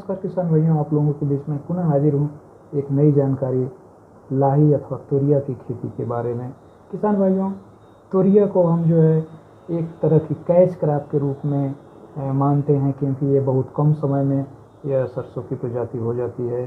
नमस्कार किसान भाइयों, आप लोगों के बीच में पुनः हाजिर हूँ एक नई जानकारी लाही अथवा तोरिया की खेती के बारे में। किसान भाइयों, तोरिया को हम जो है एक तरह की कैच क्रॉप के रूप में मानते हैं, क्योंकि ये बहुत कम समय में यह सरसों की प्रजाति हो जाती है।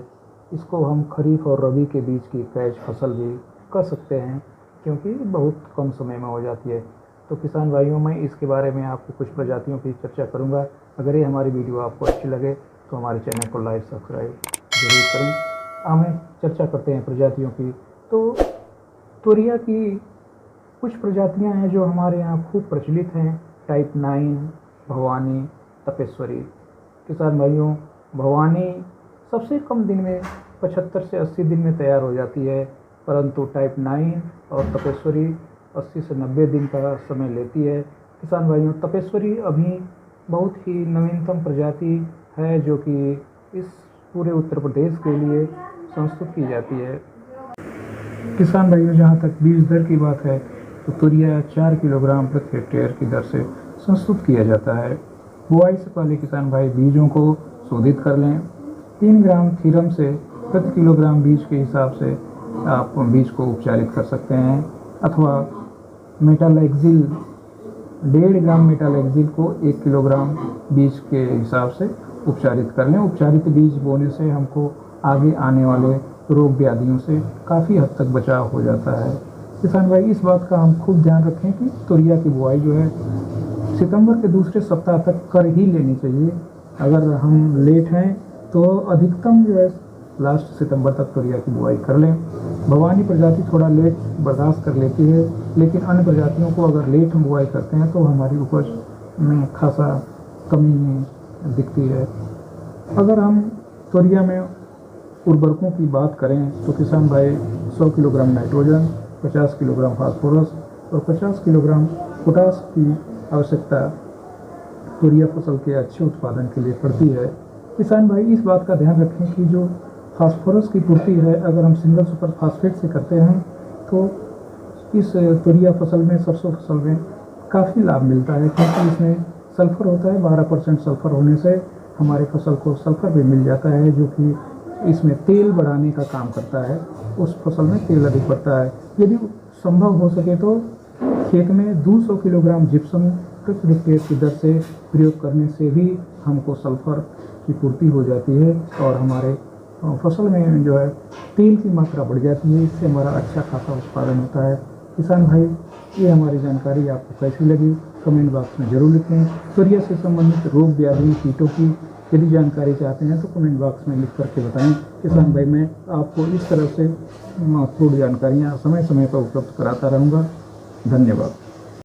इसको हम खरीफ और रबी के बीच की कैच फसल भी कह सकते हैं, क्योंकि बहुत कम समय में हो जाती है। तो किसान भाइयों, मैं इसके बारे में आपको कुछ प्रजातियों की चर्चा करूंगा। अगर ये हमारी वीडियो आपको अच्छी लगे तो हमारे चैनल को लाइक सब्सक्राइब जरूर करें। हमें चर्चा करते हैं प्रजातियों की। तो तोरिया की कुछ प्रजातियां हैं जो हमारे यहाँ खूब प्रचलित हैं। टाइप 9, भवानी, तपेश्वरी। किसान भाइयों, भवानी सबसे कम दिन में 75 से 80 दिन में तैयार हो जाती है, परंतु टाइप 9 और तपेश्वरी 80 से 90 दिन का समय लेती है। किसान भाइयों, तपेश्वरी अभी बहुत ही नवीनतम प्रजाति है जो कि इस पूरे उत्तर प्रदेश के लिए संस्तुत की जाती है। किसान भाइयों, जहाँ तक बीज दर की बात है तो तोरिया 4 किलोग्राम प्रति हेक्टेयर की दर से संस्तुत किया जाता है। बुआई से पहले किसान भाई बीजों को शोधित कर लें। 3 ग्राम थीरम से प्रति किलोग्राम बीज के हिसाब से आप बीज को उपचारित कर सकते हैं, अथवा मेटालैक्सिल 1.5 ग्राम मेटालैक्सिल को 1 किलोग्राम बीज के हिसाब से उपचारित कर लें। उपचारित बीज बोने से हमको आगे आने वाले रोग व्याधियों से काफ़ी हद तक बचाव हो जाता है। किसान भाई, इस बात का हम खूब ध्यान रखें कि तोरिया की बुआई जो है सितंबर के दूसरे सप्ताह तक कर ही लेनी चाहिए। अगर हम लेट हैं तो अधिकतम जो है लास्ट सितंबर तक तोरिया की बुआई कर लें। भवानी प्रजाति थोड़ा लेट बर्दाश्त कर लेती है, लेकिन अन्य प्रजातियों को अगर लेट हम बुआई करते हैं तो हमारी उपज में खासा कमी दिखती है। अगर हम तोरिया में उर्वरकों की बात करें तो किसान भाई 100 किलोग्राम नाइट्रोजन, 50 किलोग्राम फास्फोरस और 50 किलोग्राम पोटास की आवश्यकता तोरिया फसल के अच्छे उत्पादन के लिए पड़ती है। किसान भाई, इस बात का ध्यान रखें कि जो फास्फोरस की पूर्ति है, अगर हम सिंगल सुपर फास्फेट से करते हैं तो इस तोरिया फसल में, सरसों फसल में काफ़ी लाभ मिलता है, क्योंकि इसमें सल्फर होता है। 12% सल्फर होने से हमारे फसल को सल्फर भी मिल जाता है, जो कि इसमें तेल बढ़ाने का काम करता है। उस फसल में तेल अधिक बढ़ता है। यदि संभव हो सके तो खेत में 200 किलोग्राम जिप्सम प्रति हेक्टेयर की दर से प्रयोग करने से भी हमको सल्फर की पूर्ति हो जाती है और हमारे फसल में जो है तेल की मात्रा बढ़ जाती है। इससे हमारा अच्छा खासा उत्पादन होता है। किसान भाई, ये हमारी जानकारी आपको कैसी लगी कमेंट बॉक्स में ज़रूर लिखें। तोरिया से संबंधित रोग व्याधि कीटों की यदि जानकारी चाहते हैं तो कमेंट बॉक्स में लिख करके बताएं। किसान भाई, मैं आपको इस तरह से महत्वपूर्ण जानकारियाँ समय समय पर उपलब्ध कराता रहूँगा। धन्यवाद।